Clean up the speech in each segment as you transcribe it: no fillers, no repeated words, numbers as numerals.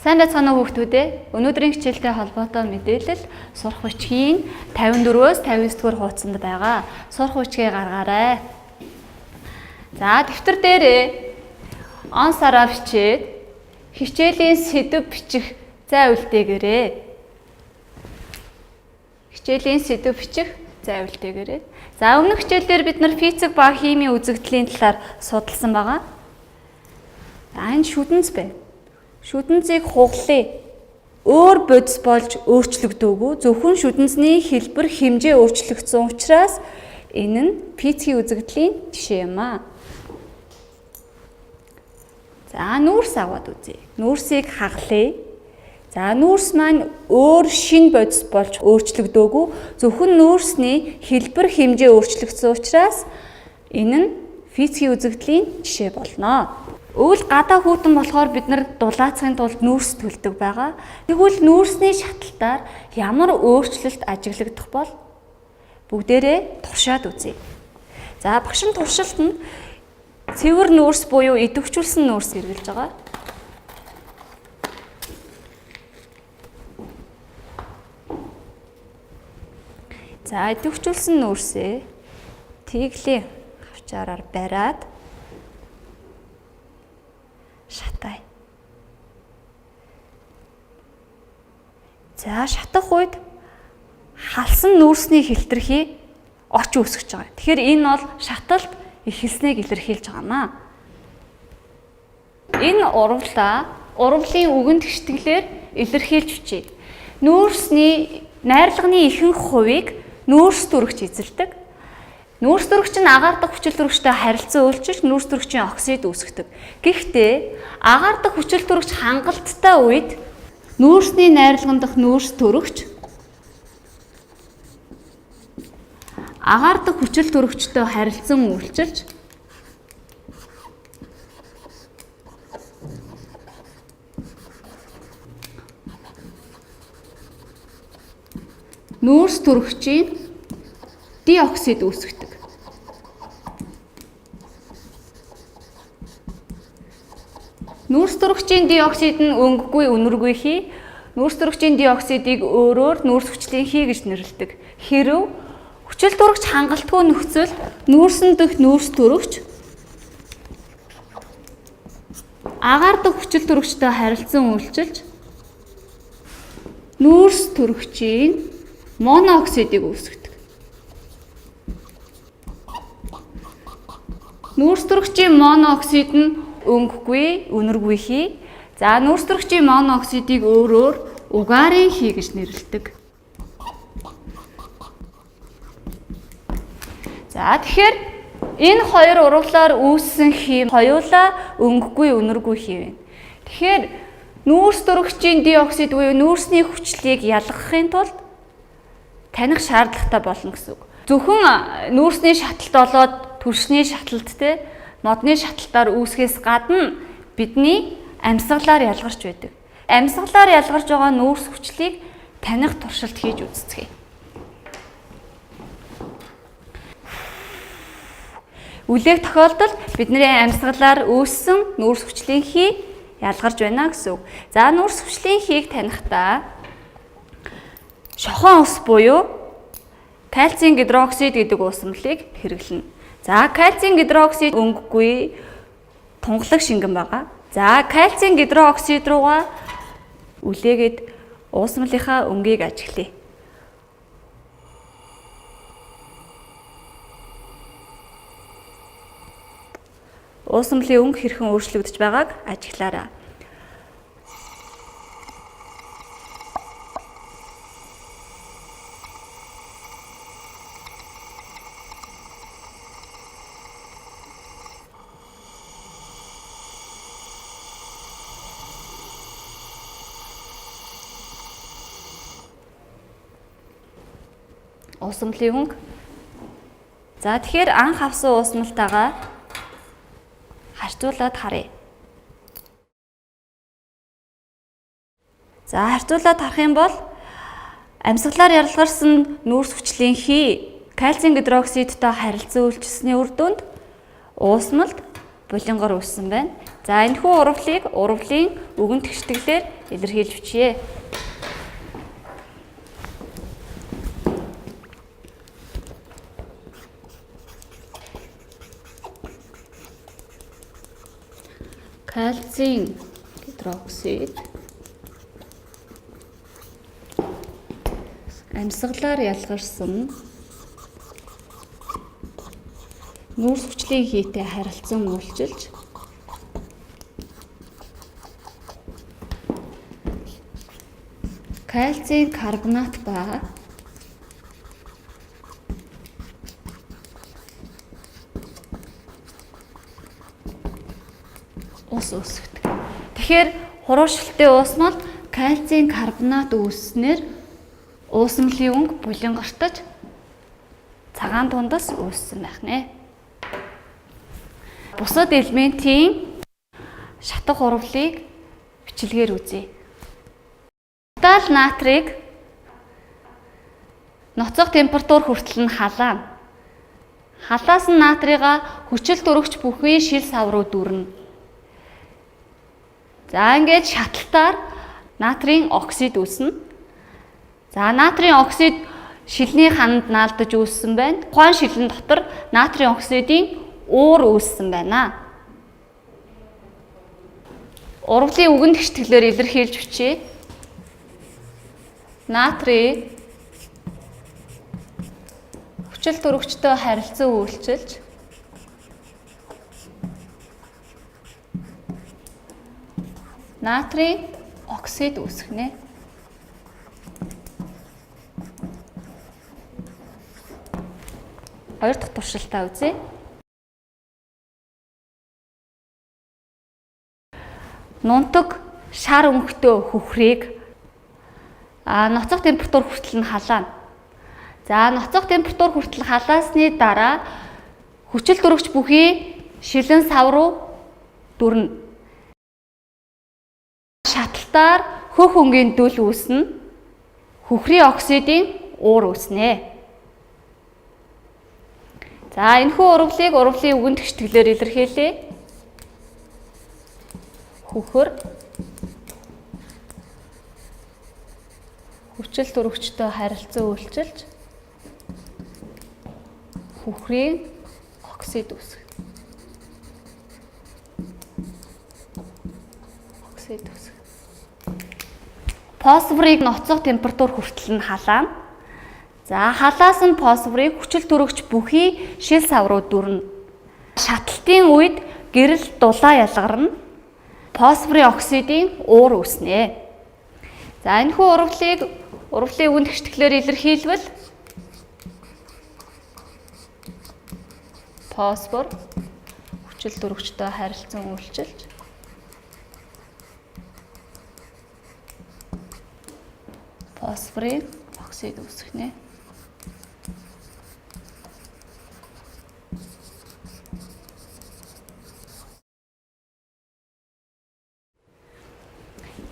Сайн байцгаана уу хүүхдүүдээ. Өнөөдрийн хичээлтэй холбоотой мэдээлэл сурах бичгийн 54-өөс 59-р хуудсанд байгаа. Сурах бичгээ гаргаарай. За, дэвтэр дээрээ он сараа бичээд хичээлийн сэдэв бичих зай үлдээгээрэй. Хичээлийн сэдэв бичих зай үлдээгээрэй. За, өмнөх хичээлээр бид нар физик ба химийн үзэгдлийн талаар судалсан байгаа. За, энэ шүдэнц байна. Шүдэнцийг хугалъя. Өөр бодис болж өөрчлөгдөөгүй. Зөвхөн шүдэнцний хэлбэр хэмжээ өөрчлөгдсөн учраас энэ нь физикийн үзэгдлийн жишээ юм аа. За, нүүрс аваад үзье. Нүүрсийг хагалъя. За, нүүрс маань өөр шинэ бодис болж өөрчлөгдөөгүй. Зөвхөн нүүрсний хэлбэр хэмжээ өөрчлөгдсөн учраас энэ нь физикийн үзэгдлийн жишээ болно. Өвөл гадаа хүүтэн болохоор бид нар дулаацахын тулд нүүрс төлдөг байгаа. Тэгвэл нүүрсний шаталтаар ямар өөрчлөлт ажиглагдах бол бүгдээрээ туршаад үзье. За, багшин туршилт нь цэвэр нүүрс буюу идэвхжүүлсэн нүүрс хэрэгжилж байгаа. За, идэвхжүүлсэн нүүрсээ тэглийн хавчаараар бариад шатай. За, шатах үед халсан нүүрсний хэлтэрхий орч үүсгэж байгаа. Тэгэхээр энэ бол шаталт эхэлснийг илэрхийлж байгаамаа. Энэ урвалын үгэн тэгштэглээр илэрхийлж бичиж. Нүүрсний найрлагын ихэнх хувийг нүүрс дүрэгч эзэлдэг. Нүүрс дүрэгч нь агаар дахь хүчил дүрэгчтэй харилцан үйлчилж нүүрс дүрэгчийн оксид үүсгэдэг. Гэхдээ агаар дахь хүчил дүрэгч хангалттай үед нүүрсний найрлаган дахь нүүрс дүрэгч агаар дахь хүчил дүрэгчтэй харилцан үйлчилж нүүрс дүрэгчийн диоксид үүсгэдэг. Нүүрс дүрэгчийн диоксид нь өнгөгүй үнэргүй хий. Нүүрс дүрэгчийн диоксидыг өөрөөр нүүрс хүчлийн хий гэж нэрлэдэг. Хэрэв хүчил дүрэгч хангалтгүй нөхцөлд нүүрсэн дэх нүүрс дүрэгч агаар дахь хүчил дүрэгчтэй харилцан үйлчилж нүүрс дүрэгчийн монооксидыг үүсгэдэг. Нүүрс дүрэгчийн монооксид нь өнгөгүй, үнэргүй хий. За, нүүрс дүрэгчийн монооксидыг өөрөөр угаарын хий гэж нэрлэдэг. За, тэгэхээр энэ хоёр урвалаар үүссэн хий хоёулаа өнгөгүй, үнэргүй хий байна. Тэгэхээр нүүрс дүрэгчийн диоксид буюу нүүрсний хүчлийг ялгахын тулд таних шаардлагатай болно гэсэн үг. Зөвхөн нүүрсний шаталт болоод төршний шаталт модны шаталтаар үүсгэхээс гадна бидний амьсгалаар ялгарч байдаг. Амьсгалаар ялгарч байгаа нүүрс хүчлийг таних туршилт хийж үзцгээе. Үлээх тохиолдолд бидний амьсгалаар үүссэн нүүрс хүчлийн хий ялгарч байна гэсэн үг. За, нүүрс хүчлийн хийг танихдаа шохон ус буюу кальцийн гидроксид гэдэг уусамлыг хэрэглэнэ. За, кальцийн гидроксид өнгөгүй тунгалаг шингэн байгаа. За, кальцийн гидроксид руугаа үлээгээд уусмалынхаа өнгийг ажиглая. Уусмалын өнгө хэрхэн өөрчлөгдөж байгааг ажиглаарай. Уусмалын өнгө. За, тэгэхээр анх авсан уусмалтайгаа харьцуулаад харъя. За, харьцуулаад харах юм бол амьсгалаар ялгарсан нүүрс хүчлийн хий кальцийн гидроксидтай харилцан үйлчилсэний үр дүнд уусмалд булингор үүссэн байна. За энэхүү урвалыг урвалын үгэн тэгштэглээр илэрхийлж бичье. Кальцийн гидроксид амьсгалаар ялгарсан нүүрс хүчлийн хийтэй харилцан үйлчилж кальцийн карбонат ба ус үүсгдэг. Тэгэхээр хуруушилтын уусмал кальцийн карбонат үүснээр уусмлын өнгө булингартаж цагаан дундас үүссэн байх нэ. Бусад элементийн шатах урвалыг бичлэгээр үзье. Металл натрийг ноцох температур хүртэл нь халаана. Халаас нь натрийга хүчил дөрөгч бүхий шил сав руу дүүрнэ. За ингээд шаталтаар натрийн оксид үүснэ. За натрийн оксид шилний хананд наалдаж үүссэн байна. Тухайн шилэн дотор натрийн оксидын уур үүссэн байна. Урвалын үгэн тэгштэглээр илэрхийлж бичье. Натрий хүчил дөрөгчтэй харилцан үйлчилж натрийн оксид үүсгэнэ. Хоёр дахь туршилтаа үзье. Нунтаг шар өнгөтэй хөхрийг ноцох температур хүртэл нь халаана. За ноцох температур хүртэл халаасны дараа хүчил дөрөгч бүхий шилэн сав руу дүрнэ. Шаталтаар хөх өнгийн дүл үүснэ. Хөхрийн оксидын уур үүснэ. За энэхүү урвалыг урвалын үгэн тэгштэглээр илэрхийлье. Хөхөр хүчил дөрөгчтэй харилцан үйлчилж хөхрийн оксид үүсгэнэ. Фосфорыг ноцох температур хүртэл нь халаана. За халаас нь фосфорыг хүчил дөрөгч бүхий шил сав руу дүрнэ. Шаталтын үед гэрэл дулаан ялгарна. Фосфорын оксидын уур үүснэ. За энэхүү урвалын үгэн тэгштэглээр илэрхийлвэл фосфор хүчил дөрөгчтэй харилцан үйлчилж фосфорын оксид үүсгэнэ.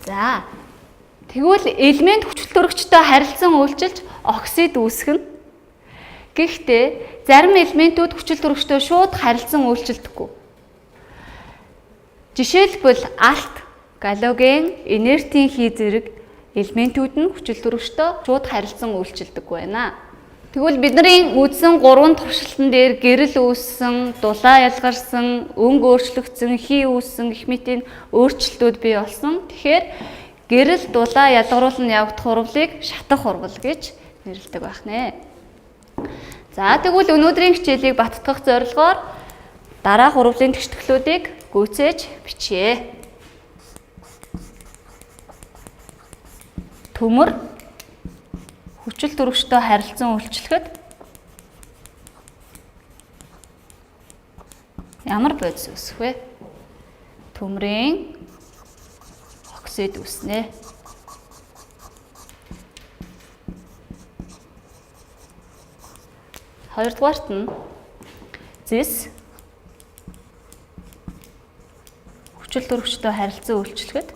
За тэгвэл элемент хүчил дөрөгчтэй харилцан үйлчилж оксид үүсгэнэ. Гэхдээ зарим элементүүд хүчил дөрөгчтэй шууд харилцан үйлчилдэггүй. Жишээлбэл алт, галоген, инертийн хий зэрэг элементүүд нь хүчил дөрөгчтэй шууд харилцан үйлчилдэг байна. Тэгвэл бидний үзсэн 3 туршилтан дээр гэрэл үүссэн, дулаан ялгарсан, өнгө өөрчлөгдсөн, хий үүссэн гэх мэтийн өөрчлөлтүүд бий болсон. Тэгэхээр гэрэл дулаан ялгаруулан явагдах урвалыг шатах урвал гэж нэрлэдэг байх нэ. За тэгвэл өнөөдрийн хичээлийг баттгах зорилгоор дараах урвалын тэгштэглүүдийг гүйцээж бичье. Төмөр хүчил дөрөгчтэй харилцан үйлчлэхэд ямар бодис үүсэх вэ? Төмрийн оксид үүснэ. Хоёрдугаарт нь зис хүчил дөрөгчтэй харилцан үйлчлэхэд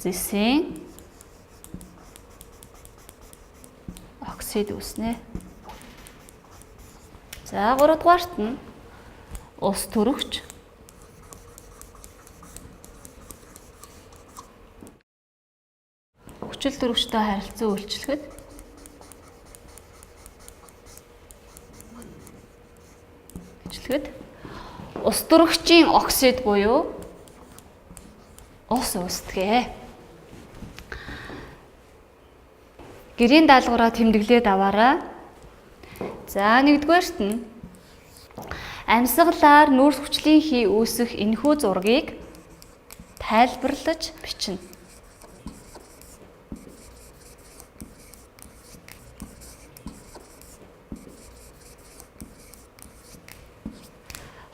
зисийн оксид үүснэ. За 3 дугаарт нь ус төрөгч. Хүчил төрөгчтэй харилцан үйлчлэхэд ус төрөгчийн оксид буюу ус үүсдэг. Гэрийн даалгавраа тэмдэглээд аваарай. За 1-р нь амьсгалаар нүүрс хүчлийн хий үүсэх энэхүү зургийг тайлбарлаж бичнэ.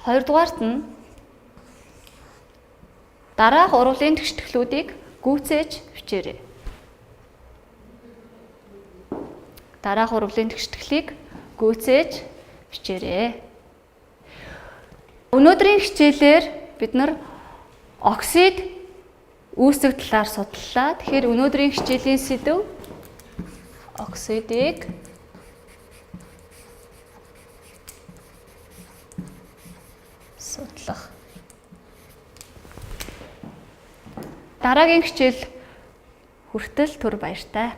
2-р нь дараах урвалын тэгштэглүүдийг гүйцээж бичээрэй. Дараах урвалын тэгштэглийг гүйцээж бичээрэй. Өнөөдрийн хичээлээр бид нар оксид үүсэх талаар судлаа. Тэгэхээр өнөөдрийн хичээлийн сэдэв оксидыг судлах. Дараагийн хичээл хүртэл түр баяртай.